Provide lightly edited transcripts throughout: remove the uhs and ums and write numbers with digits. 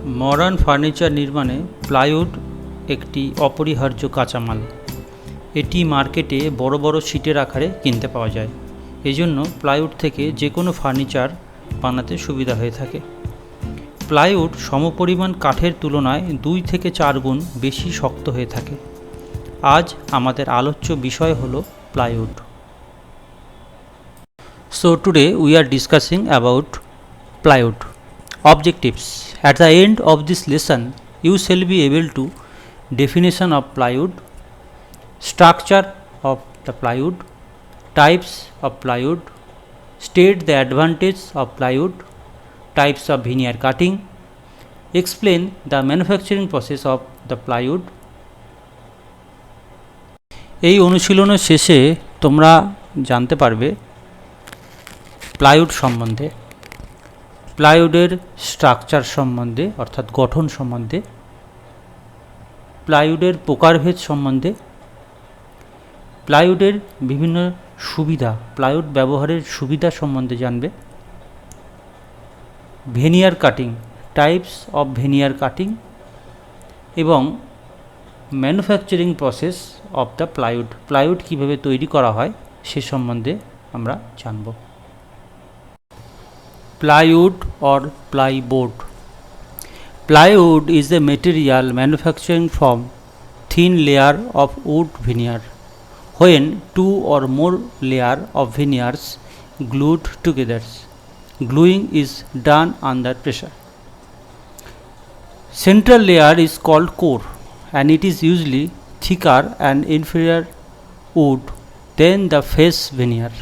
Modern furniture নির্মাণে plywood একটি অপরিহার্য কাঁচামাল। এটি মার্কেটে বড় বড় শীটের আকারে কিনতে পাওয়া যায়। এজন্য প্লাইউড থেকে যে কোনো ফার্নিচার বানাতে সুবিধা হয়ে থাকে। প্লাইউড সমপরিমাণ কাঠের তুলনায় 2 থেকে 4 গুণ বেশি শক্ত হয়ে থাকে। আজ আমাদের আলোচ্য বিষয় হলো plywood. So today we are discussing about plywood. Objectives: at the end of this lesson you shall be able to definition of plywood, structure of the plywood, types of plywood, state the advantage of plywood, types of veneer cutting, explain the manufacturing process of the plywood. এই অনুশীলনের শেষে তোমরা জানতে পারবে plywood সম্বন্ধে, প্লাইউডের structure সম্বন্ধে অর্থাৎ গঠন সম্বন্ধে, প্লাইউডের প্রকারভেদ সম্বন্ধে, প্লাইউডের বিভিন্ন সুবিধা, প্লাইউড ব্যবহারের সুবিধা সম্বন্ধে জানবে, veneer cutting, types of veneer cutting এবং manufacturing process of the plywood, plywood কীভাবে তৈরি করা হয় সে সম্বন্ধে আমরা জানব। Plywood or plyboard. Plywood is a material manufactured from thin layer of wood veneer. When two or more layer of veneers glued together, gluing is done under pressure. Central layer is called core and it is usually thicker and inferior wood than the face veneer.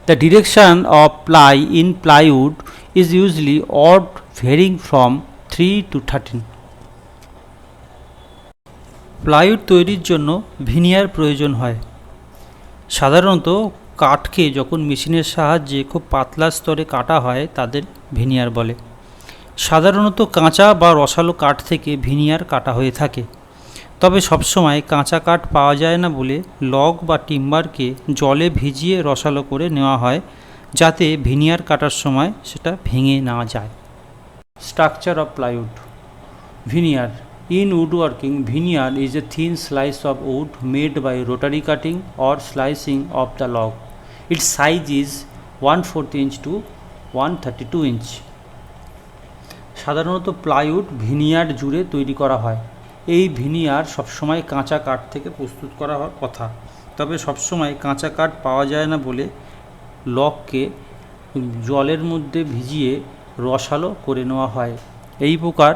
The direction of ply in plywood is usually odd, varying from 3 to 13. Plywood তৈরির জন্য veneer প্রয়োজন হয়। সাধারণত কাঠকে যখন মেশিনের সাহায্যে খুব পাতলা স্তরে কাটা হয় তাদের ভিনিয়ার বলে। সাধারণত কাঁচা বা রসালো কাঠ থেকে ভিনিয়ার কাটা হয়ে থাকে। তবে সবসময় কাঁচা কাঠ পাওয়া যায় না বলে লগ বা টিম্বারকে জলে ভিজিয়ে রসালো করে নেওয়া হয়, যাতে ভিনিয়ার কাটার সময় সেটা ভেঙে না যায়। Structure of plywood. Veneer. In woodworking, veneer is a thin slice of wood made by rotary cutting or slicing of the log. Its size is 1/4 inch to 132 inch. সাধারণত প্লাইউড ভিনিয়ার জুড়ে তৈরি করা হয়। এই ভিনিয়ার সবসময় কাঁচা কাঠ থেকে প্রস্তুত করা হওয়ার কথা, তবে সবসময় কাঁচা কাঠ পাওয়া যায় না বলে লগকে জলের মধ্যে ভিজিয়ে রসালো করে নেওয়া হয়। এই প্রকার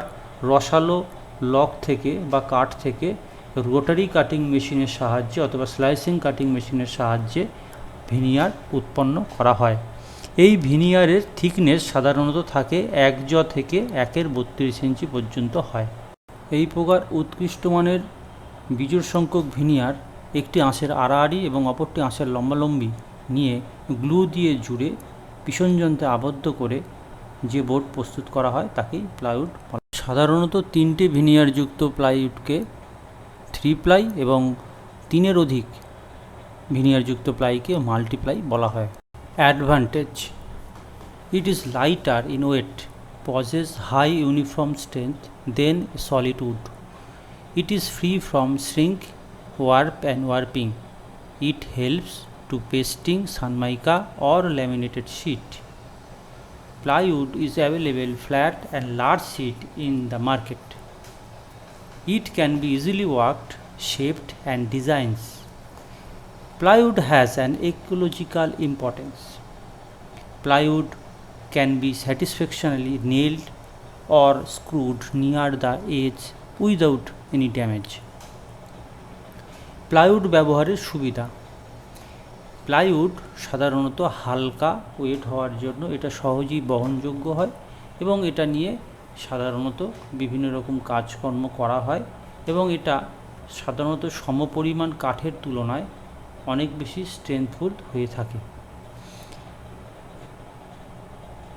রসালো লগ থেকে বা কাঠ থেকে রোটারি কাটিং মেশিনের সাহায্যে অথবা স্লাইসিং কাটিং মেশিনের সাহায্যে ভিনিয়ার উৎপন্ন করা হয়। এই ভিনিয়ারের থিকনেস সাধারণত থাকে 1 জ থেকে 1/32 ইঞ্চি পর্যন্ত হয়। এই প্রকার উৎকৃষ্ট মানের বিজোড় সংখ্যক ভিনিয়ার একটি আঁশের আড়াআড়ি এবং অপরটি আঁশের লম্বালম্বি নিয়ে গ্লু দিয়ে জুড়ে পিষণযন্ত্রে আবদ্ধ করে যে বোর্ড প্রস্তুত করা হয় তাকেই প্লাইউড বলা হয়। সাধারণত 3টে ভিনিয়ারযুক্ত প্লাইউডকে 3 প্লাই এবং 3-এর অধিক ভিনিয়ারযুক্ত প্লাইকে মাল্টিপ্লাই বলা হয়। Advantage: it is lighter in weight, possesses high uniform strength than solid wood. It is free from shrink, warp and warping. It helps to pasting sanmaika or laminated sheet. Plywood is available flat and large sheet in the market. It can be easily worked, shaped and designs. Plywood has an ecological importance. Plywood can be satisfactorily nailed or screwed near the edge without any damage. Plywood ব্যবহারের সুবিধা: plywood সাধারণত হালকা wait হওয়ার জন্য এটা সহজেই বহনযোগ্য হয় এবং এটা নিয়ে সাধারণত বিভিন্ন রকম কাজকর্ম করা হয় এবং এটা সাধারণত সমপরিমাণ কাঠের তুলনায় অনেক বেশি স্ট্রেংথফুল হয়ে থাকে।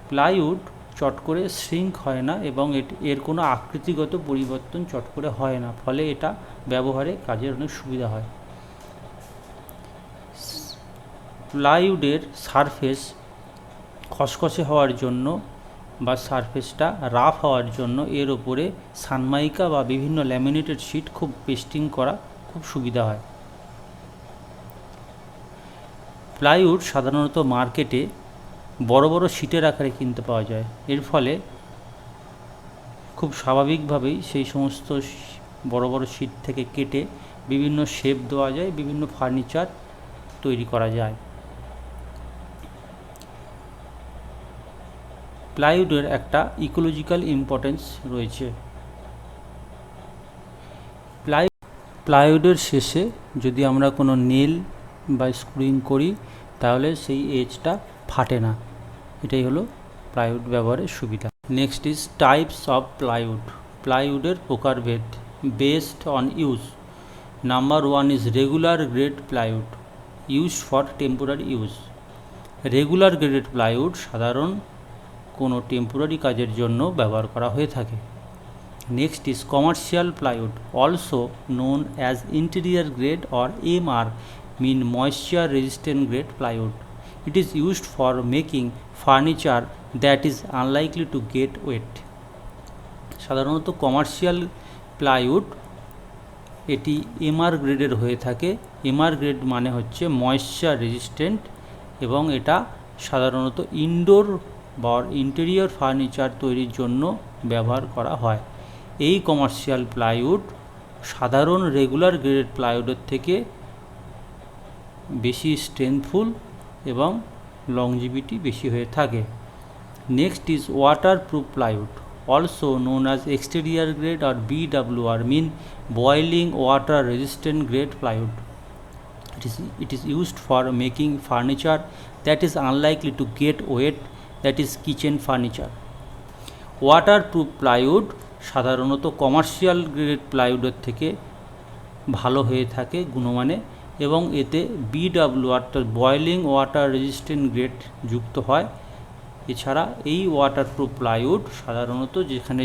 প্লাইউড চট করে শ্রিঙ্ক হয় না এবং এর কোনো আকৃতিগত পরিবর্তন চট করে হয় না, ফলে এটা ব্যবহারে কাজের অনেক সুবিধা হয়। প্লাইউডের সারফেস খসখসে হওয়ার জন্য বা সারফেসটা রাফ হওয়ার জন্য এর ওপরে সানমাইকা বা বিভিন্ন ল্যামিনেটেড শিট খুব পেস্টিং করা খুব সুবিধা হয়। প্লাইউড সাধারণত মার্কেটে বড় বড় শিটের আকারে কিনতে পাওয়া যায়। এর ফলে খুব স্বাভাবিকভাবেই সেই সমস্ত বড় বড় শিট থেকে কেটে বিভিন্ন শেপ দেওয়া যায়, বিভিন্ন ফার্নিচার তৈরি করা যায়। প্লাইউডের একটা ইকোলজিক্যাল ইম্পর্টেন্স রয়েছে। প্লাইউডের শেষে যদি আমরা কোনো নেল বা স্ক্রুইং করি তাহলে সেই এজটা ফাটে না। এটাই হলো প্লাইউড ব্যবহারের সুবিধা। Next is types of plywood. প্লাইউডের প্রকারভেদ based on use. Number 1 is regular grade plywood used for temporary use. Regular graded plywood সাধারণ কোনো টেম্পোরারি কাজের জন্য ব্যবহার করা হয়ে থাকে। Next is commercial plywood also known as interior grade or MR mean moisture resistant grade plywood. It is used for making furniture that is unlikely to get wet. সাধারণত commercial plywood এটি MR গ্রেডের হয়ে থাকে। MR grade মানে হচ্ছে moisture resistant এবং এটা সাধারণত ইনডোর বা ইন্টেরিয়র ফার্নিচার তৈরির জন্য ব্যবহার করা হয়। এই কমার্শিয়াল প্লাইউড সাধারণ রেগুলার গ্রেডেড প্লাইউডের থেকে বেশি স্ট্রেংথফুল এবং লংজিভিটি বেশি হয়ে থাকে। Next is waterproof plywood also known as exterior grade আর BWR mean boiling water resistant grade plywood. It is used for making furniture that is unlikely to get wet, that is kitchen furniture. Waterproof plywood সাধারণত commercial grade প্লাইউডের থেকে ভালো হয়ে থাকে গুণমানে এবং এতে BWR boiling water resistant grade যুক্ত হয়। এছাড়া এই ওয়াটারপ্রুফ প্লাইউড সাধারণত যেখানে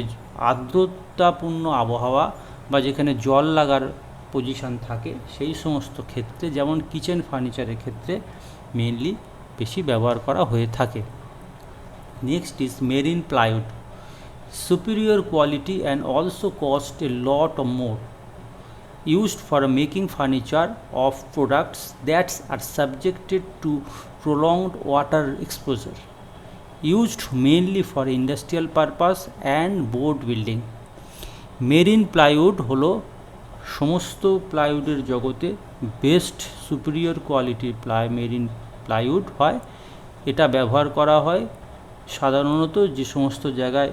আর্দ্রতাপূর্ণ আবহাওয়া বা যেখানে জল লাগার পজিশন থাকে সেই সমস্ত ক্ষেত্রে যেমন কিচেন ফার্নিচারের ক্ষেত্রে মেইনলি বেশি ব্যবহার করা হয়ে থাকে। Next is marine plywood superior quality and also cost a lot more, used for making furniture of products that are subjected to prolonged water exposure, used mainly for industrial purpose and board building. Marine plywood হলো সমস্ত প্লাইউডের জগতে best superior কোয়ালিটির marine plywood হয়। এটা ব্যবহার করা হয় সাধারণত যে সমস্ত জায়গায়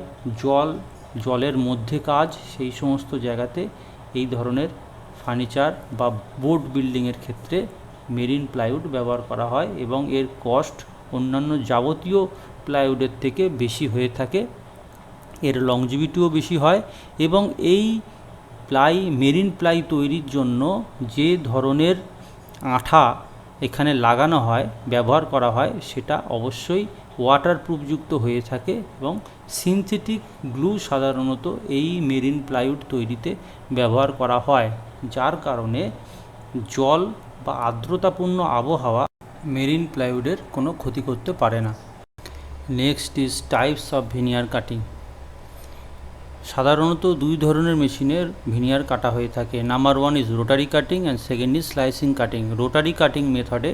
জলের মধ্যে কাজ সেই সমস্ত জায়গাতে এই ধরনের ফার্নিচার বা বোর্ড বিল্ডিংয়ের ক্ষেত্রে মেরিন প্লাইউড ব্যবহার করা হয় এবং এর কস্ট অন্যান্য যাবতীয় প্লাইউডের থেকে বেশি হয়ে থাকে। এর লংজিভিটিও বেশি হয় এবং এই মেরিন প্লাই তৈরির জন্য যে ধরনের আঠা এখানে লাগানো হয় ব্যবহার করা হয় সেটা অবশ্যই ওয়াটারপ্রুফযুক্ত হয়ে থাকে এবং সিনথেটিক গ্লু সাধারণত এই মেরিন প্লাইউড তৈরিতে ব্যবহার করা হয়, যার কারণে জল বা আর্দ্রতাপূর্ণ আবহাওয়া মেরিন প্লাইউডের কোনো ক্ষতি করতে পারে না। Next is types of veneer cutting. সাধারণত দুই ধরনের মেশিনের ভিনিয়ার কাটা হয়ে থাকে। Number 1 is rotary cutting and second is slicing cutting. Rotary cutting মেথডে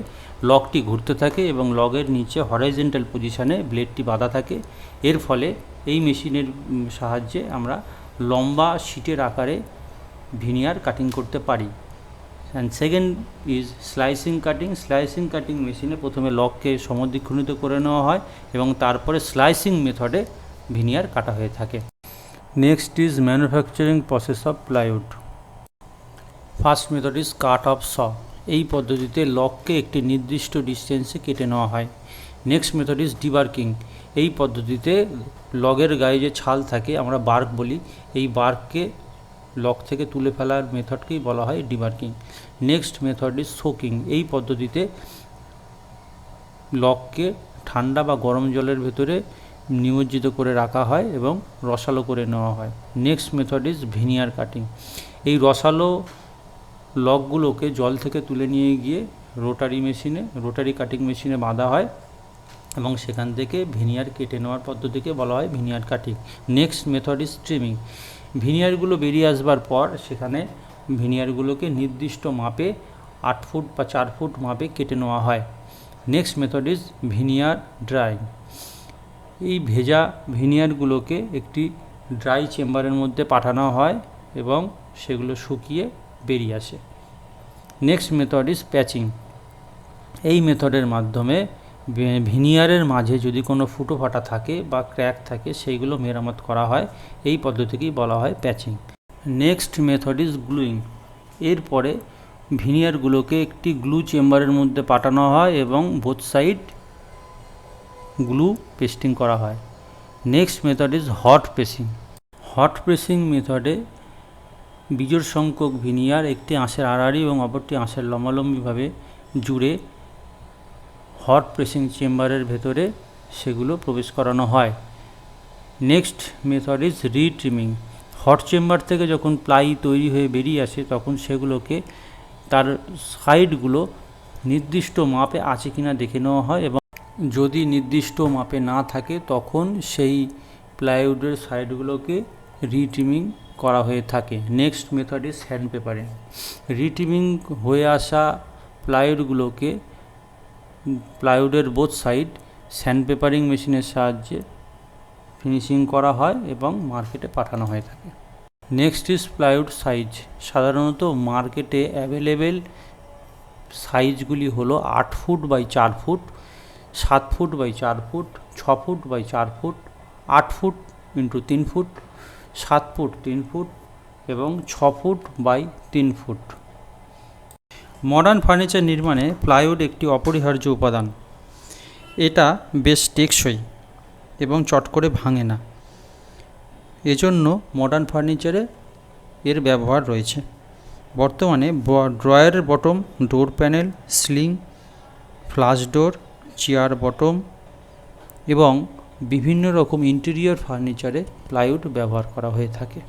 লগটি ঘুরতে থাকে এবং লগের নিচে হরাইজন্টাল পজিশানে ব্লেডটি বাঁধা থাকে। এর ফলে এই মেশিনের সাহায্যে আমরা লম্বা শিটের আকারে ভিনিয়ার কাটিং করতে পারি। And second is slicing cutting. Slicing cutting মেশিনে প্রথমে লগকে সমদ্বিখণ্ডিত করে নেওয়া হয় এবং তারপরে স্লাইসিং মেথডে ভিনিয়ার কাটা হয়ে থাকে। Next is manufacturing process of plywood. First method is cut off saw. এই পদ্ধতিতে লগকে একটি নির্দিষ্ট ডিস্টেন্সে কেটে নেওয়া হয়। Next method is debarking. এই পদ্ধতিতে লগের গায়ে যে ছাল থাকে আমরা বার্ক বলি, এই বার্ককে লগ থেকে তুলে ফেলার মেথডকেই বলা হয় debarking. Next method is soaking. এই পদ্ধতিতে লগকে ঠান্ডা বা গরম জলের ভেতরে নিমজ্জিত করে রাখা হয় এবং রসালো করে নেওয়া হয়। Next method is veneer cutting. এই রসালো লগগুলোকে জল থেকে তুলে নিয়ে গিয়ে রোটারি কাটিং মেশিনে বাঁধা হয় এবং সেখান থেকে ভিনিয়ার কেটে নেওয়ার পদ্ধতিকে বলা হয় veneer cutting. Next method is trimming. ভিনিয়ারগুলো বেরিয়ে আসবার পর সেখানে ভিনিয়ারগুলোকে নির্দিষ্ট মাপে 8 ফুট বা 4 ফুট মাপে কেটে নেওয়া হয়। Next method is veneer drawing. এই ভেজা ভিনিয়ারগুলোকে একটি ড্রাই চেম্বারের মধ্যে পাঠানো হয় এবং সেগুলো শুকিয়ে বেরিয়ে আসে। Next method is patching. এই মেথডের মাধ্যমে ভিনিয়ারের মাঝে যদি কোনো ফুটো ফাটা থাকে বা ক্র্যাক থাকে সেইগুলো মেরামত করা হয়। এই পদ্ধতিকেই বলা হয় patching. Next method is gluing. এরপরে ভিনিয়ারগুলোকে একটি গ্লু চেম্বারের মধ্যে পাঠানো হয় এবং বোথ সাইড গ্লু পেস্টিং করা হয়। Next method is hot pressing. Hot pressing মেথডে বিজোড় সংখ্যক ভিনিয়ার একটি আঁশের আড়াআড়ি এবং অপরটি আঁশের লম্বালম্বিভাবে জুড়ে হট প্রেসিং চেম্বারের ভেতরে সেগুলো প্রবেশ করানো হয়। Next method is retrimming. Hot chamber থেকে যখন প্লাই তৈরি হয়ে বেরিয়ে আসে তখন সেগুলোকে তার সাইডগুলো নির্দিষ্ট মাপে আছে কিনা দেখে নেওয়া হয় এবং যদি নির্দিষ্ট মাপে না থাকে তখন সেই প্লাইউডের সাইডগুলোকে রিট্রিমিং করা হয়ে থাকে। Next method is sand papering. রিট্রিমিং হয়ে আসা প্লাইউডগুলোকে প্লাইউডের বোথ সাইড স্যান্ড পেপারিং মেশিনের সাহায্যে ফিনিশিং করা হয় এবং মার্কেটে পাঠানো হয়ে থাকে। Next is plywood size. সাধারণত মার্কেটে অ্যাভেলেবেল সাইজগুলি হলো 8 foot by 4 foot, 7 foot by 4 foot, 6 foot by 4 foot, 8 foot into 3 foot, 7 foot 3 foot এবং 6 foot by 3 foot. Modern furniture নির্মাণে প্লাইউড একটি অপরিহার্য উপাদান। এটা বেশ টেকসই এবং চট করে ভাঙে না। এজন্য মডার্ন ফার্নিচারে এর ব্যবহার রয়েছে। বর্তমানে ড্রয়ারের bottom, door panel, ceiling, flush door, chair bottom এবং বিভিন্ন রকম ইন্টেরিয়র ফার্নিচারে প্লাইউড ব্যবহার করা হয়ে থাকে।